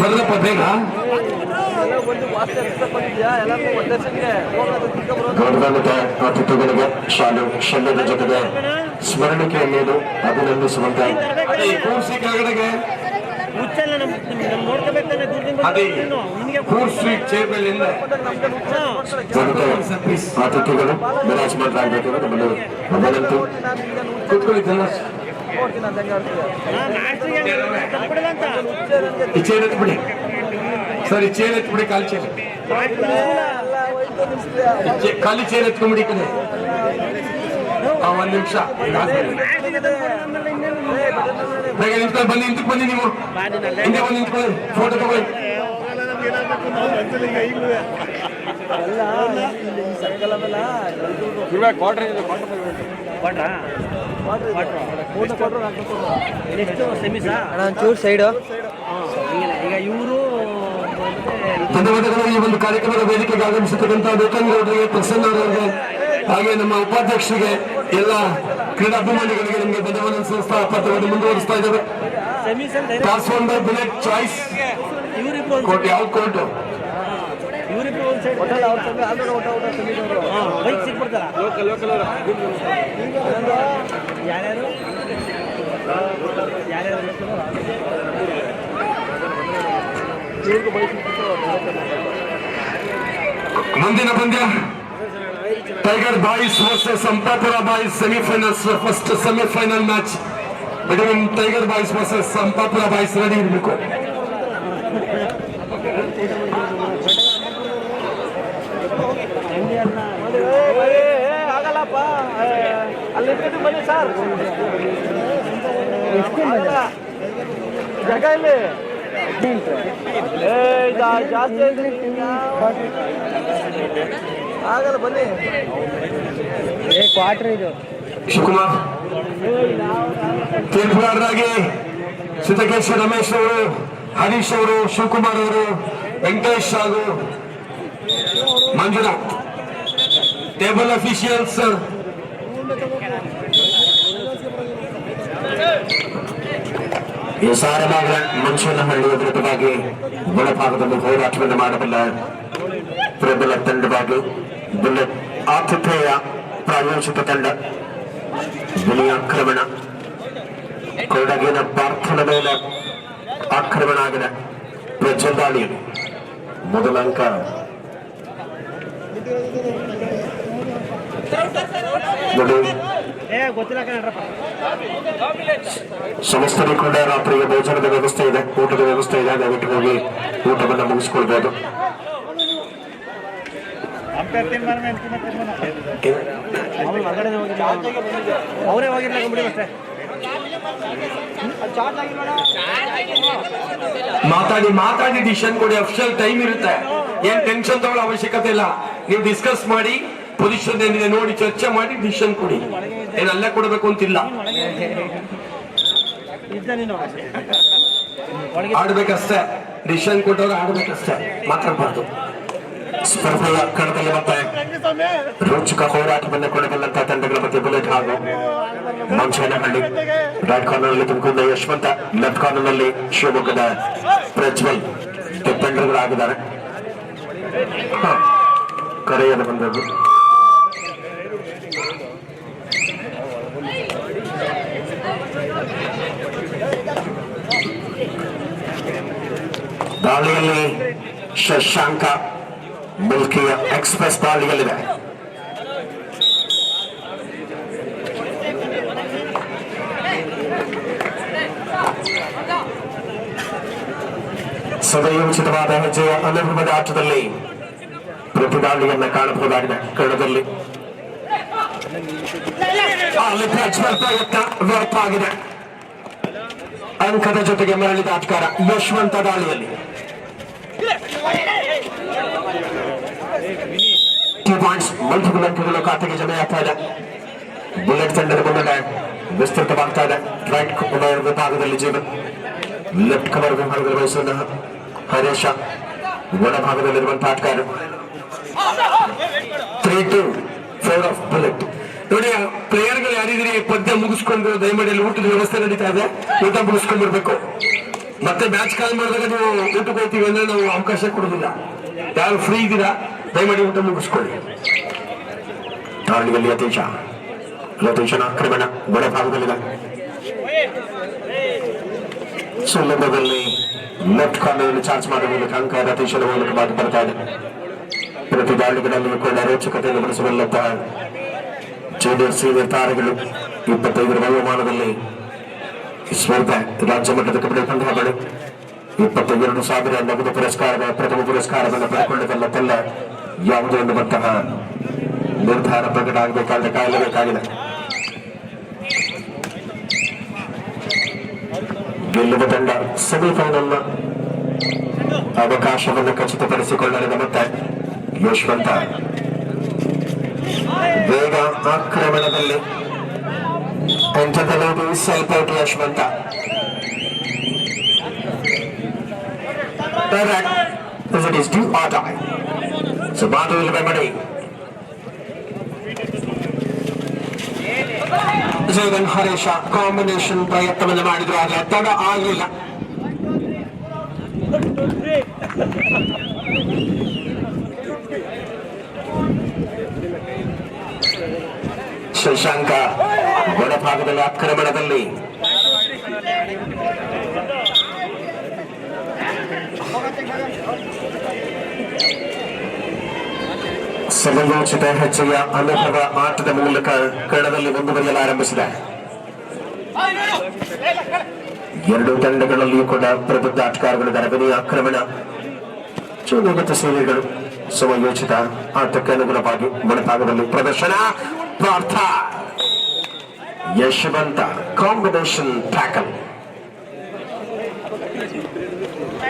ಬರಲಪ್ಪ ಬೇಗ. ಗೌರವಾನ್ವಿತ ಅತಿಥಿಗಳಿಗೆ ಶಾಲೆಯ ಜೊತೆಗೆ ಸ್ಮರಣಿಕೆಯನ್ನು ಅಭಿನಂದಿಸುವಂತೆ ಕೂರ್ಸಿ ಕೆಳಗಡೆಗೆ ಕೂರ್ಸಿ ಚೇರ್ಮನ್ ಅತಿಥಿಗಳು ವಿರಾಜಮಾನರಾಗಬೇಕು ನಮ್ಮನ್ನು ಅಭಿನಂತು. ಕೂತ್ಕೊಳ್ಳಿ ಜನ. ಈ ಚೇರ್ ಎತ್ಬಿಡಿ ಸರ್, ಈ ಚೇರ್ ಎತ್ಬಿಡಿ, ಖಾಲಿ ಚೇರ್ ಖಾಲಿ ಚೇರ್ ಎತ್ಕೊಂಡ್ಬಿಡಿ ಕಡೆ. ಒಂದ್ ನಿಮಿಷ ಬೇಗ ನಿಂತ್ಕೊಳ್ಳಿ, ಬನ್ನಿ ನಿಂತಕ್ಕೆ ಬನ್ನಿ, ನೀವು ಹಿಂದೆ ಬಂದು ನಿಂತ್ಕೊಳ್ಳಿ, ಫೋಟೋ ತಗೊಳ್ಳಿ. ಧನ್ಯವಾದಗಳು. ಈ ಒಂದು ಕಾರ್ಯಕ್ರಮದ ವೇದಿಕೆಗೆ ಆಗಮಿಸತಕ್ಕಂತಹ ವೇಕಂಗೌಡರಿಗೆ, ಪ್ರಸನ್ನ ಅವರಿಗೆ, ಹಾಗೆ ನಮ್ಮ ಉಪಾಧ್ಯಕ್ಷರಿಗೆ, ಎಲ್ಲ ಕ್ರೀಡಾಭಿಮಾನಿಗಳಿಗೆ ನಮಗೆ ಧನ್ಯವಾದ ಸಂಸ್ಥಾ ಪತ್ರವನ್ನು ಮುಂದುವರಿಸ್ತಾ ಇದ್ದೇವೆ. Class 1 bullet choice court. ಯಾವ ಕೋರ್ಟು? ಮುಂದಿನ ಪಂದ್ಯ tiger boys versus Sampapura boys semifinals. First semifinal match between tiger boys versus Sampapura boys. Ready ಇರಬೇಕು. ಆಗಲ್ಲಪ್ಪ ಅಲ್ಲಿ ಬನ್ನಿ ಸರ್, ಜಾಗ ಇಲ್ಲಿ ಜಾಸ್ತಿ ಆಗಲ್ಲ, ಬನ್ನಿ. ಕ್ವಾರ್ಟರ್ ಇದು. ಶಿವಕುಮಾರ್ ತೀರ್ಪುಗಾರರಾಗಿ ಸಿದ್ದಕೇಶ್ವರ ರಮೇಶ್ ಅವರು, ಹರೀಶ್ ಅವರು, ಶಿವಕುಮಾರ್ ಅವರು, ವೆಂಕಟೇಶ್ ಹಾಗೂ ಮಂಜುನಾಥ್. ಟೇಬಲ್ ಅಫಿಷಿಯಲ್ಸ್ ಈ ಸಾರಭಾಗ ಮಂಚನಹಳ್ಳಿಯ ವಿರುದ್ಧವಾಗಿ ಒಳಭಾಗದಲ್ಲಿ ಹೋರಾಟವನ್ನು ಮಾಡಬಲ್ಲ ಪ್ರಬಲ ತಂಡವಾಗಿ ಬುಲೆಟ್ ಆತಿಥೇಯ ಪ್ರಾಯೋಜಿತ ತಂಡ. ಬಿಳಿ ಆಕ್ರಮಣ, ಕೊಡಗಿನ ಪಾರ್ಥನ ಮೇಲೆ ಆಕ್ರಮಣ ಆಗಿದೆ. ಪ್ರಜ್ವಲ್ ಮೊದಲ ಅಂಕ. ಸಮಸ್ತರು ಕೂಡ ರಾತ್ರಿಗೆ ಭೋಜನದ ವ್ಯವಸ್ಥೆ ಇದೆ, ಊಟದ ವ್ಯವಸ್ಥೆ ಇದೆ. ದಯವಿಟ್ಟು ಹೋಗಿ ಊಟವನ್ನು ಮುಗಿಸ್ಕೊಳ್ಬಹುದು. ಮಾತಾಡಿ ಮಾತಾಡಿ ಡಿಸಿಷನ್ ಕೊಡಿ. ಅಫಿಷಿಯಲ್ ಟೈಮ್ ಇರುತ್ತೆ, ಏನ್ ಟೆನ್ಷನ್ ತಗೊಳ್ಳೋ ಅವಶ್ಯಕತೆ ಇಲ್ಲ. ನೀವು ಡಿಸ್ಕಸ್ ಮಾಡಿ, ಪೊಸಿಷನ್ ಏನಿದೆ ನೋಡಿ ಚರ್ಚೆ ಮಾಡಿ ಡಿಸಿಷನ್ ಕೊಡಿ. ಏನ್ ಅಲ್ಲೇ ಕೊಡಬೇಕು ಅಂತಿಲ್ಲ. ಆಡ್ಬೇಕಷ್ಟೇ, ಡಿಸಿಷನ್ ಕೊಟ್ಟವ್ರು ಆಡ್ಬೇಕಷ್ಟೇ, ಮಾತಾಡ್ಬಾರ್ದು. ಸ್ಪರ್ಧೆಯ ಕಣದಲ್ಲಿ ಮತ್ತೆ ರೋಚಕ ಹೋರಾಟವನ್ನು ಕೊಡಬಲ್ಲಂತಹ ತಂಡಗಳ ಮಧ್ಯೆ ಬುಲೆಟ್ ಹಾಗೂ ಮಂಚನಹಳ್ಳಿ. ರೈಟ್ ಕಾರ್ನರ್ ನಲ್ಲಿ ತುಮಕೂರಿನ ಯಶವಂತ, ಲೆಫ್ಟ್ ಕಾರ್ನರ್ ನಲ್ಲಿ ಶಿವಮೊಗ್ಗದ ಪ್ರಜ್ವಲ್ ಡಿಫೆಂಡರ್ಗಳಾಗಿದ್ದಾರೆ. ಕರೆಯನ್ನು ಬಂದದ್ದು ದಾಳಿಯಲ್ಲಿ ಶಶಾಂಕ ಮಿಲ್ಕಿಯ ಎಕ್ಸ್ಪ್ರೆಸ್ ದಾಳಿಯಲ್ಲಿದೆ. ಸದಯೋಚಿತವಾದ ಹೆಜ್ಜೆಯ ಅನುಭವದ ಆಟದಲ್ಲಿ ಪ್ರತಿ ದಾಳಿಯನ್ನ ಕಾಣಬಹುದಾಗಿದೆ. ಕನ್ನಡದಲ್ಲಿ ವ್ಯರ್ಥ ಆಗಿದೆ. ಅಂಕದ ಜೊತೆಗೆ ಮರಳಿದ ಆಟಗಾರ ಯಶವಂತ ದಾಳಿಯಲ್ಲಿ 2 ಪಾಯಿಂಟ್ಸ್. ಮಲ್ಟಿಪಲ್ ಅಂಕಗಳು ಖಾತೆಗೆ ಜಮೆಯಾಗ್ತಾ ಇದೆ. ಬುಲೆಟ್ ತಂಡದ ಮುನ್ನಡೆ ವಿಸ್ತೃತವಾಗ್ತಾ ಇದೆ. ರೈಟ್ ಕವರ್ ವಿಭಾಗದಲ್ಲಿ ಜೀವನ್, ಲೆಫ್ಟ್ ಕವರ್ ವಿಭಾಗದಲ್ಲಿ ವಹಿಸುವಂತಹ ಹರೀಶ, ಒಳಭಾಗದಲ್ಲಿರುವಂತಹ ಆಟಗಾರ. 3-2 ಫೇವರ್ ಆಫ್ ಬುಲೆಟ್. ನೋಡಿ ಪ್ಲೇಯರ್ಗಳು ಯಾರಿದ್ರಿ ಪದ್ಯ ಮುಗಿಸ್ಕೊಂಡು ದಯಮಾಡಿ ಅಲ್ಲಿ ಊಟದ ವ್ಯವಸ್ಥೆ ನಡೀತಾ ಇದೆ, ಊಟ ಮುಗಿಸ್ಕೊಂಡಿರ್ಬೇಕು. ಮತ್ತೆ ಮ್ಯಾಚ್ ಕಾಲ್ ಮಾಡಿದಾಗ ನೀವು ಊಟಕ್ಕೆ ಹೋಗ್ತೀವಿ ಅಂದ್ರೆ ನಾವು ಅವಕಾಶ ಕೊಡೋದಿಲ್ಲ. ಯಾರು ಫ್ರೀ ಇದ್ದೀರಾ ದಯಮಾಡಿ ಊಟ ಮುಗಿಸ್ಕೊಳ್ಳಿ. ತಾಳಿಯಲ್ಲಿ ಲತೀಶನ ಆಕ್ರಮಣ ಬಡಭಾಗದಲ್ಲಿದೆ. ಸುಲಭದಲ್ಲಿ ಲೆಫ್ಟ್ ಕಾರ್ನರ್ ಚಾರ್ಜ್ ಮಾಡುವ ಮೂಲಕ ಅಂಕ ಲತೀಶನ ಮೂಲಕವಾಗಿ ಬರ್ತಾ ಇದೆ. ಪ್ರತಿ ದಾಳಿಗಳಲ್ಲಿ ಕೂಡ ರೋಚಕತೆಯನ್ನು ಬೆಳೆಸಬಲ್ಲಂತಹ ಜೂನಿಯರ್ ಸೀನಿಯರ್ ತಾರೆಗಳು 25 ವಯೋಮಾನದಲ್ಲಿ ಸ್ಪರ್ಧೆ ರಾಜ್ಯ ಮಟ್ಟದ ಕಬಡ್ಡಿ ಪಂದ್ಯಾವಳಿ 22,000 ನಗದು ಪುರಸ್ಕಾರದ ಪ್ರಥಮ ಪುರಸ್ಕಾರವನ್ನು ಪಡೆದುಕೊಳ್ಳಬಲ್ಲ ತಲ್ಲ ಯಾವುದೇ ಎನ್ನುವಂತಹ ನಿರ್ಧಾರ ಪ್ರಕಟ ಆಗಬೇಕಾದ್ರೆ ಕಾಯಲೇಬೇಕಾಗಿದೆ. ಗೆಲ್ಲುವ ತಂಡ ಸೆಮಿಫೈನಲ್ನ ಅವಕಾಶವನ್ನು ಖಚಿತಪಡಿಸಿಕೊಳ್ಳಲಿದೆ. ಮತ್ತೆ ಯಶವಂತ ಬೇಗ ಆಕ್ರಮಣದಲ್ಲಿ ಸೈಪೌಟ್ Yashwant as it is do or die. So Badu will remedy. Zevan Harisha combination ಪ್ರಯತ್ನವನ್ನು ಮಾಡಿದ್ರು, ಆದರೆ ತಡ ಆಗಲಿಲ್ಲ. ಶಶಾಂಕ ಬಡಭಾಗದಲ್ಲಿ ಆಕ್ರಮಣದಲ್ಲಿ ಸಮಯೋಚಿತ ಹೆಜ್ಜೆಯ ಅನುಭವ ಆಟದ ಮೂಲಕ ಕಣದಲ್ಲಿ ಮುಂದುವರಿಯಲು ಆರಂಭಿಸಿದೆ. ಎರಡು ತಂಡಗಳಲ್ಲಿಯೂ ಕೂಡ ಪ್ರಬುದ್ಧ ಆಟಗಾರಗಳಿದ್ದಾರೆ. ವಿನಯ ಆಕ್ರಮಣ, ಚುನಾಯಿತ ಸೇವೆಗಳು ಸಮಯೋಚಿತ ಆಟಕ್ಕೆ ಅನುಗುಣವಾಗಿ ಬಡಭಾಗದಲ್ಲಿ ಪ್ರದರ್ಶನ. ಪಾರ್ಥ ಯಶವಂತ ಕಾಂಬಿನೇಷನ್ ಟ್ಯಾಕಲ್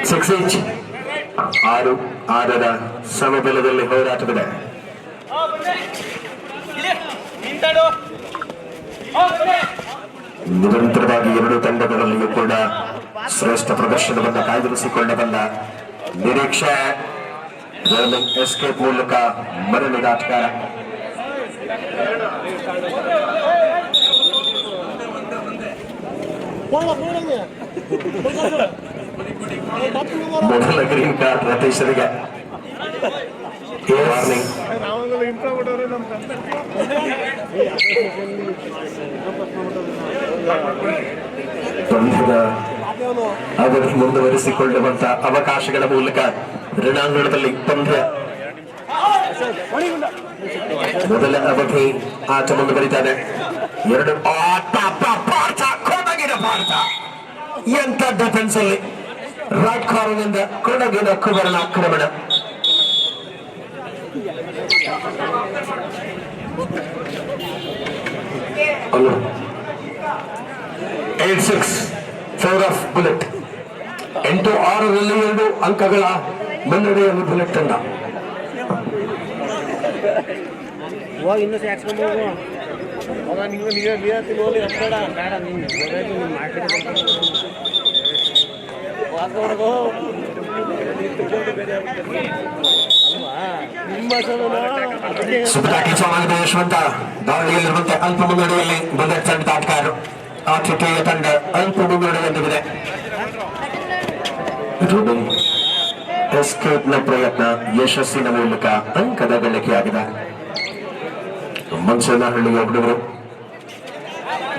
6 ಇಂಚ್ 6-6 ಸಮಬಲದಲ್ಲಿ ಹೋರಾಟವಿದೆ. ನಿರಂತರವಾಗಿ ಎರಡು ತಂಡಗಳಲ್ಲಿಯೂ ಕೂಡ ಶ್ರೇಷ್ಠ ಪ್ರದರ್ಶನವನ್ನು ಕಾಯ್ದಿರಿಸಿಕೊಂಡ ನಿರೀಕ್ಷೆ ಎಸ್ಕೇಪ್ ಮೂಲಕ ಮರಳಿದ ಆಟಗಾರ. ಮೊದಲ ಗ್ರೀನ್ ಕಾರ್ಡ್ ರತೀಶರಿಗೆ. ವಾರ್ನಿಂಗ್. ಪಂದ್ಯದ ಅವಧಿ ಮುಂದುವರಿಸಿಕೊಳ್ಳುವಂತ ಅವಕಾಶಗಳ ಮೂಲಕ ರಣಾಂಗಣದಲ್ಲಿ ಪಂದ್ಯ ಮೊದಲ ಅವಧಿ ಆಟ ಮುಂದುವರಿತಾನೆ. ಎರಡು ಭಾರತ ಎಂತ ಡಿಫೆನ್ಸ್ ಅಲ್ಲಿ ರೈಟ್ ಕಾರ್ನರ್ನಿಂದ ಕೊಡಗಿನ ಕುಬರನ ಆಕ್ರಮಣ. ಅಲ್ಲೋ 8-6 4 ಆಫ್ ಬುಲೆಟ್ 8-6ರಲ್ಲಿ 2 ಅಂಕಗಳ ಮುನ್ನಡೆಯನ್ನು ಬುಲೆಟ್ ತಂಡ. ಇನ್ನು ಸಾಕ್ಸ್ಕೊಂಡು ಹೋಗುವ ನೀವು ಹೋಗಿ ಬೇಡ ಸುಬ್ರಾಟಿ ಚೌಹಾಣ್ ಯಶವಂತ ದಾಳಿಯಲ್ಲಿರುವಂತೆ ಅಲ್ಪ ಮುನ್ನಡೆಯಲ್ಲಿ ಬುಲೆಟ್ ತಂಡದ ಆಟಗಾರರು. ಆತಿಥೇಯ ತಂಡ ಅಲ್ಪ ಮುನ್ನಡೆಯಲ್ಲಿದೆ. ಎಸ್ಕೇಪ್ನ ಪ್ರಯತ್ನ ಯಶಸ್ಸಿನ ಮೂಲಕ ಅಂಕದ ಗಳಿಕೆಯಾಗಿದೆ. ಮಂಚನಹಳ್ಳಿಯ ಹುಡುಗರು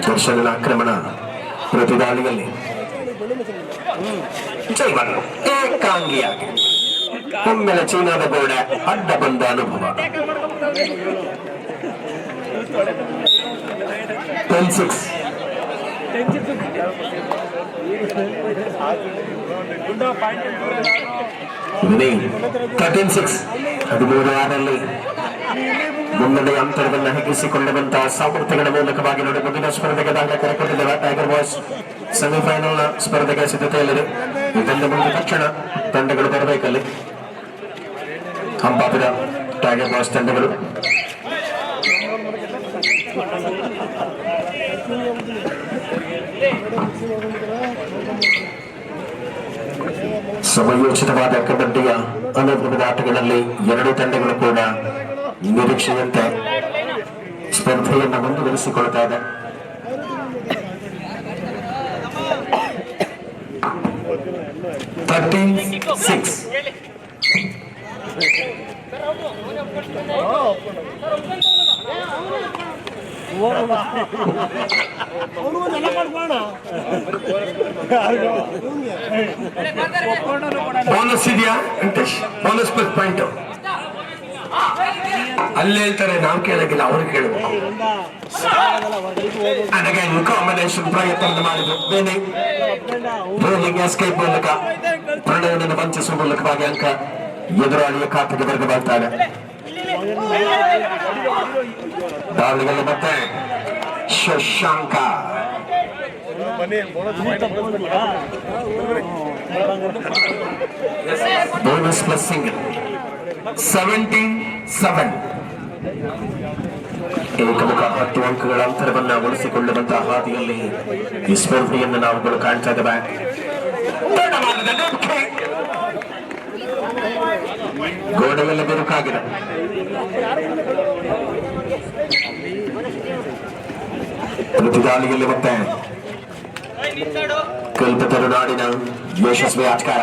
ದರ್ಶನದ ಆಕ್ರಮಣ ಪ್ರತಿ ದಾಳಿಯಲ್ಲಿ ಏಕಾಂಗಿಯಾಗಿ ಒಮ್ಮೆಲೆ ಚೀನಾದ ಗೋಡೆ ಅಡ್ಡ ಬಂದ ಅನುಭವ. 10-6 13-6 13-6 ಮುನ್ನಡೆಯ ಅಂತರವನ್ನು ಹೆಚ್ಚಿಸಿಕೊಂಡಂತಹ ಸಾಮರ್ಥ್ಯಗಳ ಮೂಲಕವಾಗಿ ನೋಡಿ ಮುಂದಿನ ಸ್ಪರ್ಧೆಗೆ ದಾಖಲೆ ಕರೆಕೊಟ್ಟಿದ್ದೇವೆ. ಟೈಗರ್ ಬಾಯ್ಸ್ ಸೆಮಿಫೈನಲ್ ಸ್ಪರ್ಧೆಗೆ ಸಿದ್ಧತೆಯಲ್ಲಿದೆ. ಇದರಿಂದ ಮುಂದೆ ತಕ್ಷಣ ತಂಡಗಳು ಬರಬೇಕಲ್ಲಿ. ಹಂಪಾಪುರ ಟೈಗರ್ ಬಾಯ್ಸ್ ತಂಡಗಳು ಸಮಯೋಚಿತವಾದ ಕಬಡ್ಡಿಯ ಅನುಭವದ ಆಟಗಳಲ್ಲಿ ಎರಡು ತಂಡಗಳು ಕೂಡ ನಿರೀಕ್ಷೆಯಂತೆ ಸ್ಪರ್ಧೆಯನ್ನು ಮುಂದುವರಿಸಿಕೊಳ್ತಾ ಇದೆ. ಬೋನಸ್ ಇದೆಯಾ ವೆಂಕಟೇಶ್? ಬೋನಸ್ ಪ್ಲಸ್ ಪಾಯಿಂಟ್ ಅಲ್ಲಿ ಹೇಳ್ತಾರೆ, ನಾವು ಕೇಳಕ್ಕಿಲ್ಲ, ಅವ್ರು ಕೇಳಬೇಕು. ನನಗೆ ಕಾಂಬಿನೇಷನ್ ಪ್ರಯತ್ನ ಮಾಡಿದ್ರು ಬೇನೆ ಬೌಲಿಂಗ್ ಎಸ್ಕೇಪ್ ಮೂಲಕ ಪ್ರಣಯನನ್ನು ವಂಚಿಸುವ ಮೂಲಕವಾಗಿ ಅಂಕ ಎದುರಾಳಿಯ ಖಾತೆಗೆ ವರ್ಗವಾಗ್ತಾರೆ. ದಾಳಿಗಳು ಮತ್ತೆ ಶಶಾಂಕ ಬೋನಸ್ ಪ್ಲಸ್ ಸಿಂಗಲ್ 17-7 ಏಕಮುಖ 10 ಅಂಕಗಳ ಅಂತರವನ್ನು ಉಳಿಸಿಕೊಳ್ಳುವಂತಹ ಹಾದಿಯಲ್ಲಿ ಈ ಸ್ಪರ್ಧೆಯನ್ನು ನಾವುಗಳು ಕಾಣ್ತಾ ಇದ್ದೇವೆ. ಗೋಡೆಗೆಲ್ಲ ಬಿರುಕಾಗಿದೆ. ಪ್ರತಿದಾಳಿಯಲ್ಲಿ ಮತ್ತೆ ಕಲ್ಪತರು ನಾಡಿನ ಯಶಸ್ವಿ ಆಟಗಾರ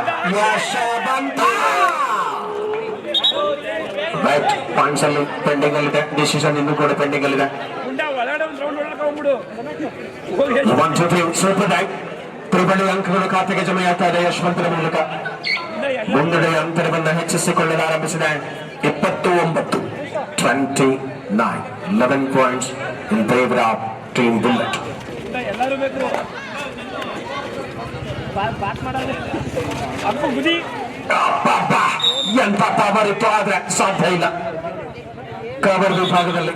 ರೈಟ್ ಪಾಯಿಂಟ್ಸ್ ಅಲ್ಲಿ ಪೆಂಡಿಂಗ್ ಅಲ್ಲಿದೆ. ಡಿಸಿಷನ್ ಇನ್ನೂ ಕೂಡ ಪೆಂಡಿಂಗ್ ಅಲ್ಲಿದೆ. 1-2-3 ಸೂಪರ್ ಡೈವ್. ತ್ರಿಬಳಿ ಅಂಕಗಳು ಖಾತೆಗೆ ಜಮೆಯಾಗ್ತಾ ಇದೆ ಯಶವಂತರ ಮೂಲಕ. ಮುನ್ನಡೆಯ ಅಂತರವನ್ನು ಹೆಚ್ಚಿಸಿಕೊಳ್ಳಲಾರಂಭಿಸಿದೆ. 29-29 11 points in favour of team bullet. ಎಂತ ಪವರ್ ಇತ್ತು, ಆದ್ರೆ ಸಾಧ್ಯ ಇಲ್ಲ ಕವರ್ ವಿಭಾಗದಲ್ಲಿ.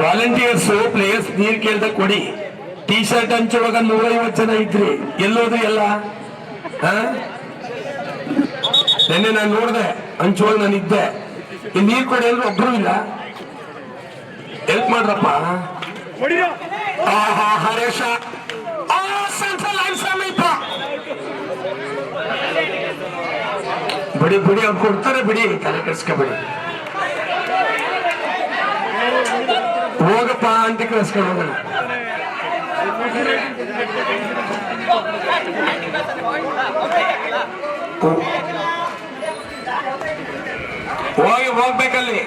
ವಾಲಂಟಿಯರ್ಸ್ ಪ್ಲೇಯರ್ಸ್ ನೀರ್ ಕೇಳ್ದ ಕೊಡಿ. ಟೀ ಶರ್ಟ್ ಹಂಚುವಾಗ 150 ಜನ ಇದ್ರಿ, ಎಲ್ಲೋದ್ರಿ ಎಲ್ಲ? ನಿನ್ನೆ ನಾನು ನೋಡಿದೆ, ಹಂಚುವಾಗ ನಾನು ಇದ್ದೆ. ಈ ನೀರ್ ಕೊಡಿ ಅಂದ್ರೆ ಒಬ್ರು ಇಲ್ಲ. ಹೆಲ್ಪ್ ಮಾಡ್ರಪ್ಪ. ಹರೇಶ ಸಮೀಪ ಬಿಡಿ ಬಿಡಿ, ಅವ್ರು ಕೊಡ್ತಾರೆ ಬಿಡಿ, ತಲೆ ಕೆಡ್ಸ್ಕೊಬೇಡಿ. ಹೋಗಪ್ಪ ಅಂತ ಕಳಿಸ್ಕೊಂಡು ಹೋಗೋಣ. ಹೋಗ್ಬೇಕಲ್ಲಿ.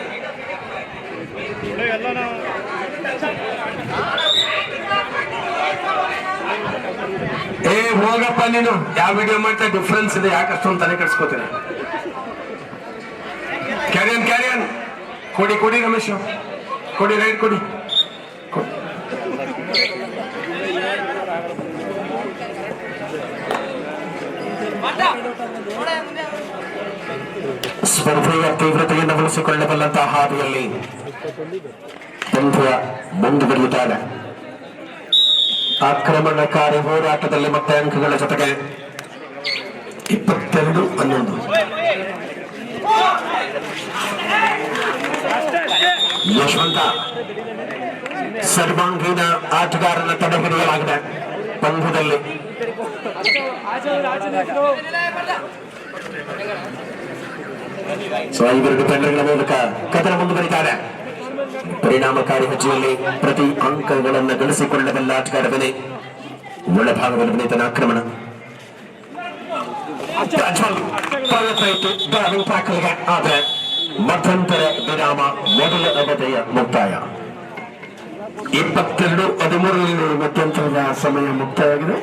ಹೋಗಪ್ಪ ನೀನು. ಯಾವ ವಿಡಿಯೋ ಮಾಡ್ತಾ ಡಿಫ್ರೆನ್ಸ್ ಇದೆ, ಯಾಕೆ ಅಷ್ಟೊಂದು ತಲೆ ಕೆಡ್ಸ್ಕೋತೀನಿ. ಕ್ಯಾರಿಯನ್ ಕ್ಯಾರಿಯನ್ ಕೊಡಿ ಕೊಡಿ ರಮೇಶ್, ಕೊಡಿ ರೈಟ್ ಕೊಡಿ. ಸ್ಪರ್ಧೆಯ ತೀವ್ರತೆಯನ್ನು ಉಳಿಸಿಕೊಳ್ಳಬಲ್ಲಂತಹ ಹಾದಿಯಲ್ಲಿ ಪಂದ್ಯ ಮುಂದುವರಿಯುತ್ತಾರೆ. ಆಕ್ರಮಣಕಾರಿ ಹೋರಾಟದಲ್ಲಿ ಮತ್ತೆ ಅಂಕಗಳ ಜೊತೆಗೆ 22-11 ಯಶವಂತ ಸರ್ವಾಂಗೀಣ ಆಟಗಾರನ ತಡೆಹಿಡಿಯಲಾಗಿದೆ ಪಂದ್ಯದಲ್ಲಿ. ಸೊ ಇವೆರಡು ತಂಡಗಳ ಮೂಲಕ ಕದನ ಮುಂದುವರಿತಾರೆ. ಪರಿಣಾಮಕಾರಿ ಹೆಜ್ಜೆಯಲ್ಲಿ ಪ್ರತಿ ಅಂಕಗಳನ್ನು ಗಳಿಸಿಕೊಳ್ಳಬಲ್ಲ ಆಟಗಾರವೇ ಒಳಭಾಗದಲ್ಲಿ ವಿನೀತನ ಆಕ್ರಮಣ. ಆದ್ರೆ ಮಧ್ಯಂತರ ವಿರಾಮ ಮೊದಲ ಅವಧಿಯ ಮುಕ್ತಾಯ 22-13 ಮಧ್ಯಂತರದ ಸಮಯ ಮುಕ್ತಾಯವಾಗಿದೆ.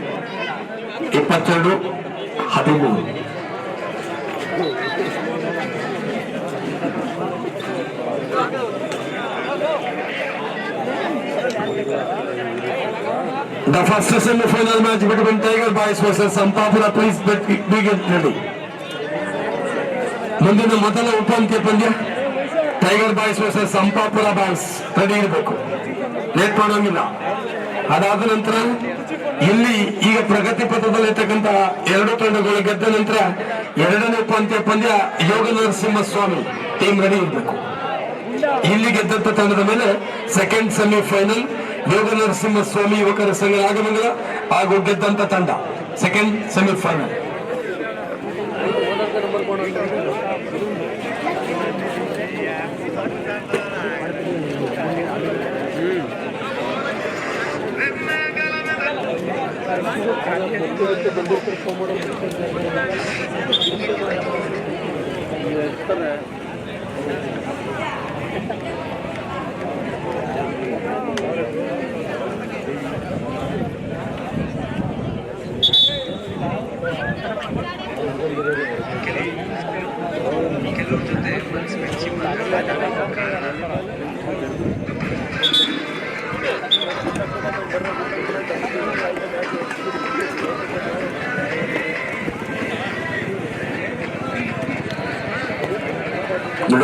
22-13 The first semi-final match between Tiger Boys versus Sampapura. Please be get ready. ಮುಂದಿನ ಮೊದಲ ಉಪಾಂತ್ಯ ಪಂದ್ಯ tiger boys versus Sampapura boys. Ready ಇರಬೇಕು, ಲೇಟ್ ಮಾಡೋಂಗಿಲ್ಲ. ಅದಾದ ನಂತರ ಇಲ್ಲಿ ಈಗ ಪ್ರಗತಿ ಪಥದಲ್ಲಿರ್ತಕ್ಕಂಥ ಎರಡು ತಂಡಗಳು ಗೆದ್ದ ನಂತರ ಎರಡನೇ ಉಪಾಂತ್ಯ ಪಂದ್ಯ ಯೋಗ ನರಸಿಂಹ ಸ್ವಾಮಿ ಟೀಮ್ ರೆಡಿ ಇರಬೇಕು. ಇಲ್ಲಿ ಗೆದ್ದಂತ ತಂಡದ ಮೇಲೆ ಸೆಕೆಂಡ್ ಸೆಮಿಫೈನಲ್ ಯೋಗ ನರಸಿಂಹ ಸ್ವಾಮಿ ಯುವಕರ ಸಂಘ ನಾಗಮಂಗಲ ಹಾಗೂ ಗೆದ್ದಂತ ತಂಡ ಸೆಕೆಂಡ್ ಸೆಮಿಫೈನಲ್.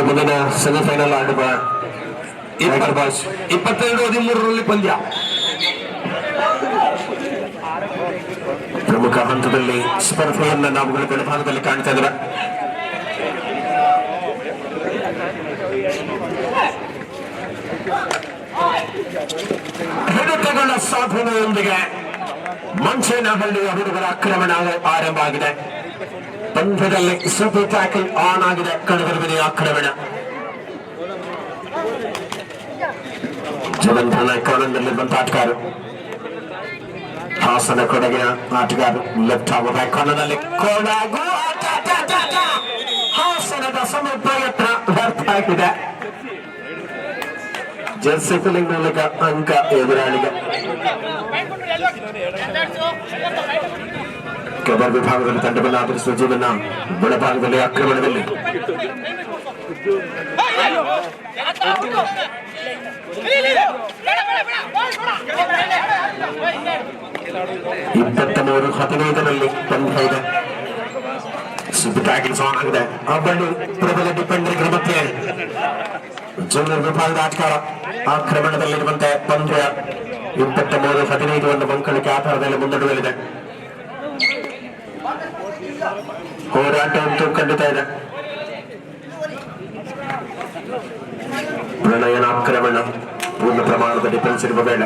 ಮುಂದಿನ ಸೆಮಿಫೈನಲ್ ಆಡುವ 22-13 ಪಂದ್ಯ. ಪ್ರಮುಖ ಹಂತದಲ್ಲಿ ಸ್ಪರ್ಧೆಯನ್ನ ನಾವುಗಳು ಬೆಳಭಾಗದಲ್ಲಿ ಕಾಣ್ತಾ ಇದ್ದೇವೆ. ಹಿಡಿತಗಳ ಸಾಧನೆಯೊಂದಿಗೆ ಮಂಚೇನಹಳ್ಳಿಯ ಹುಡುಗರ ಆಕ್ರಮಣ ಆರಂಭ ಆಗಿದೆ. ಪಂದ್ಯದಲ್ಲಿ ಸೂಪರ್ ಟ್ಯಾಕಲ್ ಆನ್ ಆಗಿದೆ. ಕಣಗರ್ವಿನ ಆಕ್ರಮಣ ಜಗಂಧನ ಕೋಣದಲ್ಲಿರುವಂತಹ ಆಟಗಾರ ಹಾಸನ ಕೊಡಗಿನ ಆಟಗಾರ ಲೆಫ್ಟ್ ಆಗುವ ಕೋಣದಲ್ಲಿ ಕೊಡಗು ಹಾಸನದ ಸಮಪ್ರಯತ್ನ ವ್ಯರ್ಥ ಆಗಿದೆ. ಜರ್ಸಿ ಫಿಲಿಂಗ್ ಮೂಲಕ ಅಂಕ ಎದುರಾಳಿಗೆ. ಕಬರ್ ವಿಭಾಗದಲ್ಲಿ ತಂಡವನ್ನು ಆಧರಿಸುವ ಜೀವನ ಬಡಭಾಗದಲ್ಲಿ ಆಕ್ರಮಣದಲ್ಲಿ 23-15 ಪಂದ್ಯ ಇದೆ. ಸೂಪರ್ ಟ್ಯಾಕಲ್ಸ್ ಆನ್ ಆಗಿದೆ. ಅಬ್ಬಳ್ಳಿ ಪ್ರಬಲ ಡಿಫೆಂಡರ್ಗಳ ಮಧ್ಯೆ ಜೂನಿಯರ್ ವಿಭಾಗದ ಆಟಗಾರ ಆಕ್ರಮಣದಲ್ಲಿರುವಂತೆ ಪಂದ್ಯ 23-15 ಒಂದು ಬಂಕಳಿಕೆ ಆಧಾರದಲ್ಲಿ ಮುನ್ನಡೆಯಲಿದೆ. ಹೋರಾಟ ಅಂತೂ ಖಂಡಿತ ಇದೆ. ಪ್ರಣಯನ ಆಕ್ರಮಣ ಪೂರ್ಣ ಪ್ರಮಾಣದ ಡಿಫೆನ್ಸ್ ಇರುವ ಬೇಡ.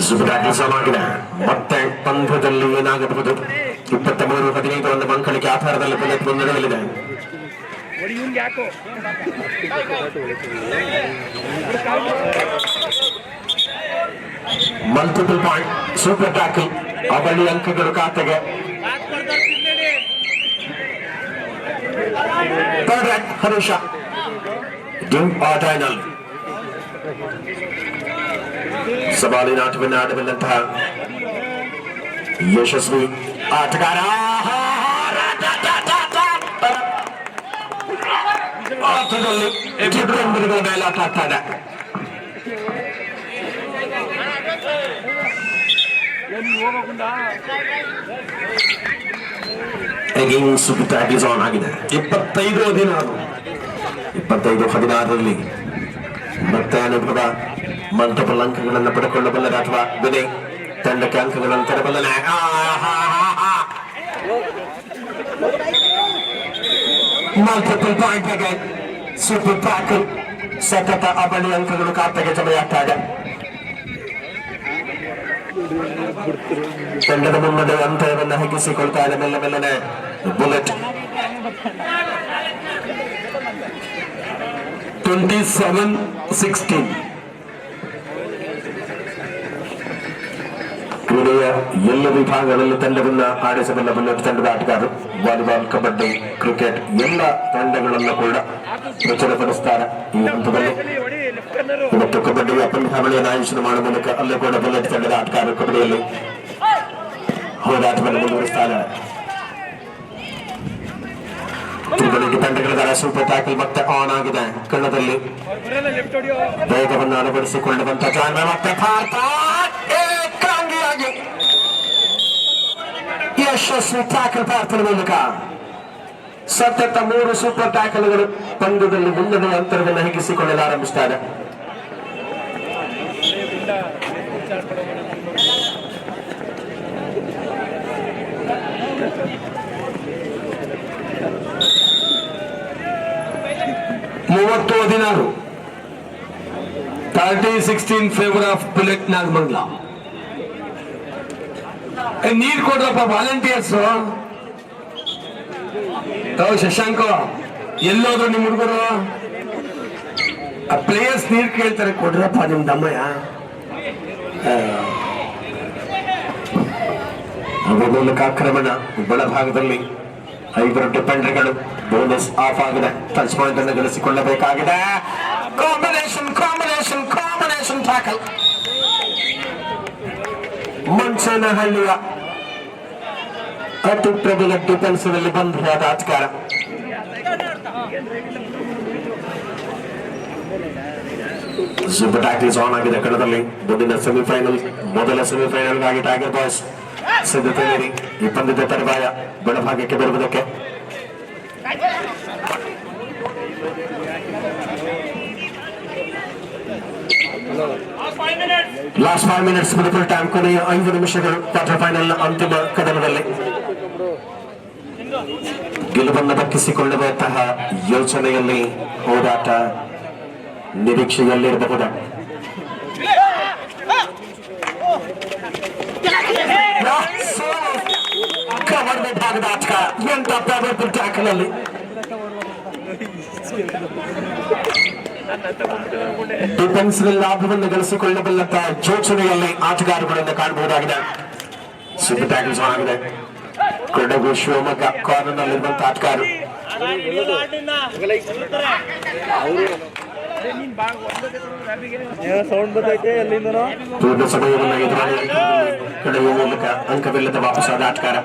ಸೂಪರ್ ಟ್ಯಾಕಲ್ಸ್ ಆನ್ ಆಗಿದೆ. ಮತ್ತೆ ಪಂದ್ಯದಲ್ಲಿ ಏನಾಗಬಹುದು? 23-15 ಒಂದು ಬಂಕಳಿಕೆ ಆಧಾರದಲ್ಲಿ ಬುಲೆಟ್ ಮುನ್ನಡೆಯಲಿದೆ. Multiple point super tackle. ಅವಳಿ ಅಂಕಗಳು ಖಾತೆಗೆ. ಹರೀಶ ಫೈನಲ್ ಸವಾಲಿನ ಆಟವನ್ನು ಆಡಬಲ್ಲಂತಹ ಯಶಸ್ವಿ ಆಟಗಾರ ಆಟದಲ್ಲಿ ಮೇಲಾಟ ಆಗ್ತಾ ಇದೆ. ಸೂಪರ್ ಟ್ಯಾಕಲ್ಸ್ ಆನ್ ಆಗಿದೆ. 25-16 ಮತ್ತೆ ಅನುಭವ ಮಲ್ಟಿಪಲ್ ಅಂಕಗಳನ್ನು ಪಡೆದುಕೊಳ್ಳಬಲ್ಲದ ಅಥವಾ ವಿನಯ್ ತಂಡಕ್ಕೆ ಅಂಕಗಳನ್ನು ತರಬಲ್ಲನೆ. Multiple point super tackle. ಸತತ ಅವಳಿ ಅಂಕಗಳು ಖಾತೆಗೆ ಜಮೆಯಾಗ್ತಾ ಇದೆ. ತಂಡದ ಮುನ್ನಡೆ ಅಂತರವನ್ನು ಹಿಗ್ಗಿಸಿಕೊಳ್ತಾ ಇದೆ ಮೆಲ್ಲ ಮೆಲ್ಲನೆ ಬುಲೆಟ್. 27-16 ಕ್ರೀಡೆಯ ಎಲ್ಲ ವಿಭಾಗಗಳಲ್ಲಿ ತಂಡವನ್ನು ಆಡಿಸಬಲ್ಲ ಬುಲೆಟ್ ತಂಡದ ಆಟಗಾರರು ವಾಲಿಬಾಲ್, ಕಬಡ್ಡಿ, ಕ್ರಿಕೆಟ್ ಎಲ್ಲ ತಂಡಗಳನ್ನು ಕೂಡ ಪ್ರಚುರಪಡಿಸುತ್ತಾರೆ. ಈ ಹಂತದಲ್ಲಿ ಇವತ್ತು ಕಬಡ್ಡಿಯ ಪಂದ್ಯಾವಳಿಯನ್ನು ಆಯೋಜನೆ ಮಾಡುವ ಮೂಲಕ ಅಲ್ಲೂ ಕೂಡ ಬುಲೆಟ್ ತಂಡದ ಆಟಗಾರರು ಕಬಡ್ಡಿಯಲ್ಲಿ ಹೋರಾಟವನ್ನು ಮುಂದುವರಿಸುತ್ತಾರೆ. ತ್ರಿಬಳಿಗೆ ತಂಡಗಳ ಸೂಪರ್ ಟ್ಯಾಕಲ್ ಮತ್ತೆ ಆನ್ ಆಗಿದೆ. ಕಣ್ಣದಲ್ಲಿ ವೇಗವನ್ನು ಅಳವಡಿಸಿಕೊಳ್ಳುವಂತ ಜಾನ ಮತ್ತೆ ಭಾರತ ಏಕಾಂಗಿಯಾಗಿ ಯಶಸ್ವಿ ಟ್ಯಾಕಲ್ ಭಾರತದ ಮೂಲಕ ಸತತ 3 ಸೂಪರ್ ಟ್ಯಾಕಲ್ಗಳು ಪಂದ್ಯದಲ್ಲಿ ಮುನ್ನಡೆ ಅಂತರವನ್ನು ಹಿಗ್ಗಿಸಿಕೊಳ್ಳಲು ಆರಂಭಿಸುತ್ತಾರೆ. 30-16 30-16 ಫೇವರ್ ಆಫ್ ಬುಲೆಟ್ ನಾಗಮಂಗಲ. ನೀರ್ ಕೊಡ್ರಪ್ಪ ವಾಲಂಟಿಯರ್ಸ್. ಶಶಾಂಕ ಎಲ್ಲೋದ್ರು ನಿಮ್ ಹುಡುಗರು? ಆ ಪ್ಲೇಯರ್ಸ್ ನೀರ್ ಕೇಳ್ತಾರೆ, ಕೊಡ್ರಪ್ಪ ನಿಮ್ ದಮ್ಮಯ್ಯ. ಅದರ ಮೂಲಕ ಆಕ್ರಮಣ ಬಲಭಾಗದಲ್ಲಿ 5 ಡಿಫೆಂಡರ್ಗಳು. ಬೋನಸ್ ಆಫ್ ಆಗಿದೆ. ಟಚ್ ಪಾಯಿಂಟ್ ಅನ್ನು ಗಳಿಸಿಕೊಳ್ಳಬೇಕಾಗಿದೆ. Combination tackle. ಮಂಚನಹಳ್ಳಿಯ ಅತಿ ಪ್ರಬಲ ಡಿಫೆನ್ಸ್ ನಲ್ಲಿ ಬಂಧುವಾದ ಆಟಗಾರ. ಸೂಪರ್ ಟ್ಯಾಕ್ಲಿಸ್ ಆನ್ ಆಗಿದೆ ಕಣದಲ್ಲಿ. ಮೊದಲ ಸೆಮಿಫೈನಲ್ ಗಾಗಿ ಟೈಗರ್ ಬಾಯ್ಸ್ ಸಿದ್ಧತೆ ನೀಡಿ ಈ ಪಂದ್ಯದ ತರುವಾಯ ಬಲಭಾಗಕ್ಕೆ ಬರುವುದಕ್ಕೆ. Last 5 minutes full time. ಕೊನೆಯ 5 ನಿಮಿಷಗಳು ಕ್ವಾರ್ಟರ್ ಫೈನಲ್ ಅಂತಿಮ ಕದನದಲ್ಲಿ ಗೆಲುವನ್ನು ದಕ್ಕಿಸಿಕೊಳ್ಳುವಂತಹ ಯೋಚನೆಯಲ್ಲಿ ಹೋರಾಟ ನಿರೀಕ್ಷೆಯಲ್ಲಿರಬಹುದು. ಭಾಗದ ಆಟಗಾರ ಎಂತ ಪವರ್ಫುಲ್ ಟ್ಯಾಕಲ್ ಅಲ್ಲಿ ಡಿಫೆನ್ಸ್ ಲಾಭವನ್ನು ಗಳಿಸಿಕೊಳ್ಳಬಲ್ಲಂತ ಯೋಚನೆಯಲ್ಲಿ ಆಟಗಾರಗಳನ್ನು ಕಾಣಬಹುದಾಗಿದೆ. ಸೂಪರ್ ಟ್ಯಾಕಲ್ಸ್ ಆಗಿದೆ. ಕೊಡಗು ಶಿವಮೊಗ್ಗ ಕಾರ್ನರ್ ನಲ್ಲಿರುವಂತಹ ಆಟಗಾರ. ಪೂರ್ಣ ಸಮಯವನ್ನು ಎದುರಾಳಿ ಕಳೆಯುವ ಮೂಲಕ ಅಂಕವಿಲ್ಲದ ವಾಪಸ್ಸಾದ ಆಟಗಾರ.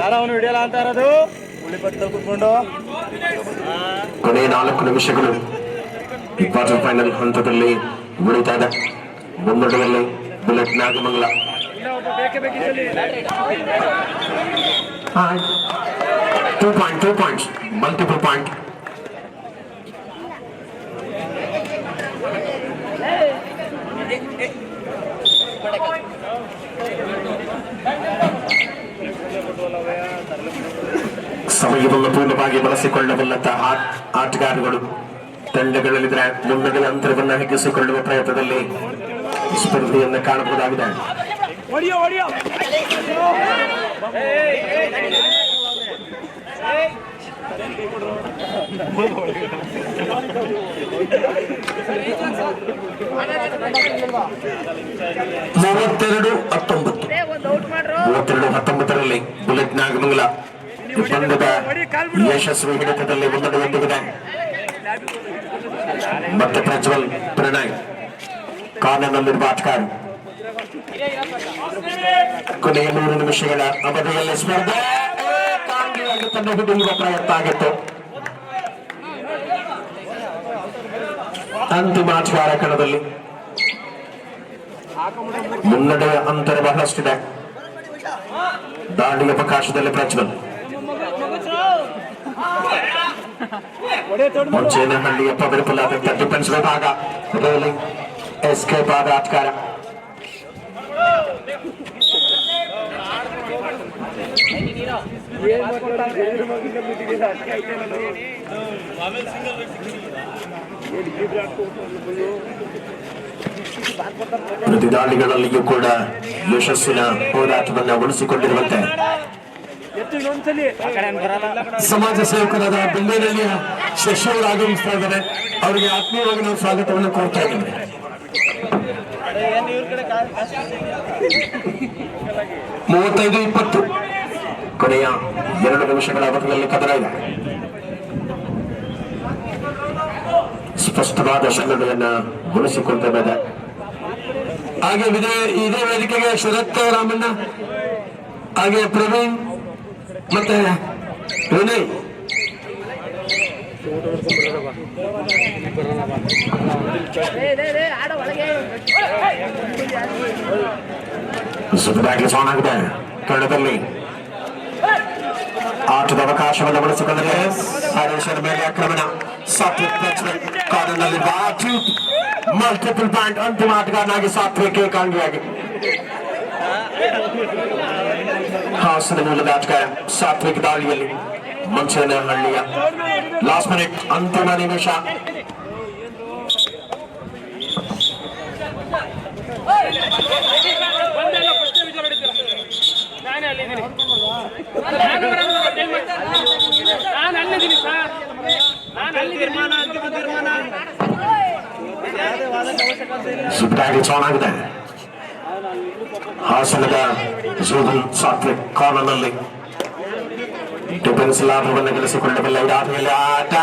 ಯಾರವನು ಹಿಡಿಯಲ್ಲ ಅಂತ ಇರೋದು ಕೂತ್ಕೊಂಡು. ಕೊನೆಯ 4 ನಿಮಿಷಗಳು ಈ ಕ್ವಾರ್ಟರ್ ಫೈನಲ್ ಹಂತದಲ್ಲಿ ಉಳಿತಾ ಇದೆ. ಮುನ್ನಡೆಯಲ್ಲಿ bullet Nagamangala. 2 points multiple point. ಸಮಯವನ್ನು ಪೂರ್ಣವಾಗಿ ಬಳಸಿಕೊಳ್ಳಬಲ್ಲಂತಹ ಆಟಗಾರಗಳು ತಂಡಗಳಲ್ಲಿದ್ದರೆ ಮುನ್ನಡೆಯ ಅಂತರವನ್ನು ಹೆಚ್ಚಿಸಿಕೊಳ್ಳುವ ಪ್ರಯತ್ನದಲ್ಲಿ ಸ್ಪರ್ಧೆಯನ್ನು ಕಾಣಬಹುದಾಗಿದೆ. ಮೂವತ್ತೆರಡು 19 ಬುಲೆಟ್ ನಾಗಮಂಗಲ ಪಂದ್ಯದ ಯಶಸ್ವಿ ಹಿಡಿತದಲ್ಲಿ ಮುನ್ನಡೆಯುತ್ತಿದೆ. ಮತ್ತೆ ಪ್ರಜ್ವಲ್ ಪ್ರಣಯ್ ಕಾರ್ನರ್ನಲ್ಲಿರುವ ಆಟಗಾರ. ಕೊನೆಯ 3 ನಿಮಿಷಗಳ ಅವಧಿಯಲ್ಲಿ ಸ್ಪರ್ಧೆ ತಂಡ ಹಿಡಿಯುವ ಪ್ರಯತ್ನ ಆಗಿತ್ತು. ಅಂತಿಮ ಆಟಗಾರ ಕಣದಲ್ಲಿ. ಮುನ್ನಡೆಯ ಅಂತರ ಬಹಳಷ್ಟಿದೆ. ದಾಂಡಿಯ ಅವಕಾಶದಲ್ಲಿ ಪ್ರಜ್ವಲ್. ಮಂಚೇನಹಳ್ಳಿಯ ಪವರ್ಫುಲ್ ಆದಂತಹ ಡಿಫೆನ್ಸ್ ವಿಭಾಗ. ರೋಲಿಂಗ್ ಎಸ್ಕೇಪ್ ಆದ ಆಟಗಾರ. ಪ್ರತಿದಾಳಿಗಳಲ್ಲಿಯೂ ಕೂಡ ಯಶಸ್ಸಿನ ಹೋರಾಟವನ್ನು ಉಳಿಸಿಕೊಂಡಿರುವಂತೆ ಸಮಾಜ ಸೇವಕರಾದ ಬೆಂಗಳೂರಿನ ಶಶಿ ಅವರು ಆಗಮಿಸ್ತಾ ಇದ್ದಾರೆ. ಅವರಿಗೆ ಆತ್ಮೀಯವಾಗಿ ನಾವು ಸ್ವಾಗತವನ್ನು ಕೋರ್ತಾ ಇದ್ದೇವೆ. ಮೂವತ್ತೈದು 20 ಕೊನೆಯ 2 ನಿಮಿಷಗಳ ಅವಧಿಯಲ್ಲಿ ಕದನ ಇದೆ. ಸ್ಪಷ್ಟವಾದ ಸಂಘಟನೆಯನ್ನ ಉಳಿಸಿಕೊಳ್ತೇವೆ. ಹಾಗೆ ಇದೇ ವೇದಿಕೆಗೆ ಶರತ್ ರಾಮಣ್ಣ, ಹಾಗೆ ಪ್ರವೀಣ್ ಮತ್ತೆ ವಿನಯ್. ಆಗಿದೆ ತಂಡದಲ್ಲಿ ಆಟದ ಅವಕಾಶವನ್ನು ಬಳಸಿಕೊಂಡರೆ ಹರೀಶನ ಮೇಲೆ ಆಕ್ರಮಣ. ಕಾರ್ನರ್ನಲ್ಲಿ ಮಲ್ಟಿಪಲ್ ಪಾಯಿಂಟ್. ಅಂತಿಮ ಆಟಗಾರನಾಗಿ ಸಾತ್ವಿಕ್ ಕಾಂಗಿಯಾಗಿ ಹಾಸನ ಮೂಲದ ಆಟಗಾರ ಸಾತ್ವಿಕ್ ದಾಳಿಯಲ್ಲಿ ಮಂಚನಹಳ್ಳಿಯ ಲಾಸ್ಟ್ ಮಿನಿಟ್ ಅಂತಿಮ ನಿಮಿಷ. ಸುತ್ತಾಗಿ ಚೆನ್ನಾಗಿದೆ. ಹಾಸನದ ಜೋಬನ್ ಸಾತ್ವಿಕ್ ಕಾರ್ನರ್ನಲ್ಲಿ ಡಿಫೆನ್ಸ್ ಲಾಭವನ್ನು ಗಳಿಸಿಕೊಳ್ಳಬಲ್ಲ. ಇದಾದ ಆಟ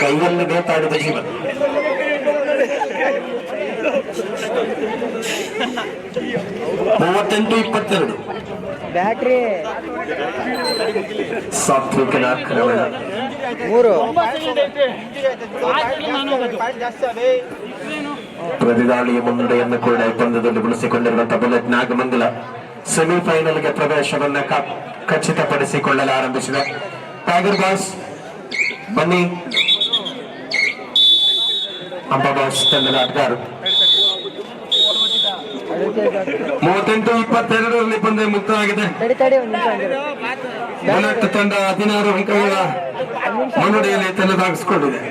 ಕೈಯಲ್ಲಿ ನೇತಾಡಿದ ಜೀವನ್. ಮೂವತ್ತೆಂಟು 22 ಬ್ಯಾಟ್ರಿ ಸಾತ್ವಿಕನ ಆಕ್ರಮಣ. ಪ್ರತಿದಾಳಿಯ ಮುನ್ನಡೆಯನ್ನು ಕೂಡ ಈ ಪಂದ್ಯದಲ್ಲಿ ಬಳಸಿಕೊಂಡಿರುವಂತಹ ಬುಲೆಟ್ ನಾಗಮಂಗಲ ಸೆಮಿಫೈನಲ್ಗೆ ಪ್ರವೇಶವನ್ನ ಖಚಿತಪಡಿಸಿಕೊಳ್ಳಲು ಆರಂಭಿಸಿದೆ. ಟೈಗರ್ ಬಾಸ್ ಬನ್ನಿ. ಅಂಬಾಬಾಸ್ ತಂಡದ ಆಟಗಾರರು 38-22 ಪಂದ್ಯ ಮುಕ್ತವಾಗಿದೆ. ಬುಲೆಟ್ ತಂಡ 16 ಅಂಕಗಳ ಮುನ್ನಡೆಯಲ್ಲಿ ತನ್ನದಾಗಿಸಿಕೊಂಡಿದೆ.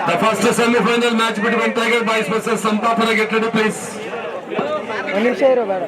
The first semi-final match between Tiger Boys versus Sampapura. Get ready, please. ಒಂದು ನಿಮಿಷ ಇರೋ ಬೇಡ.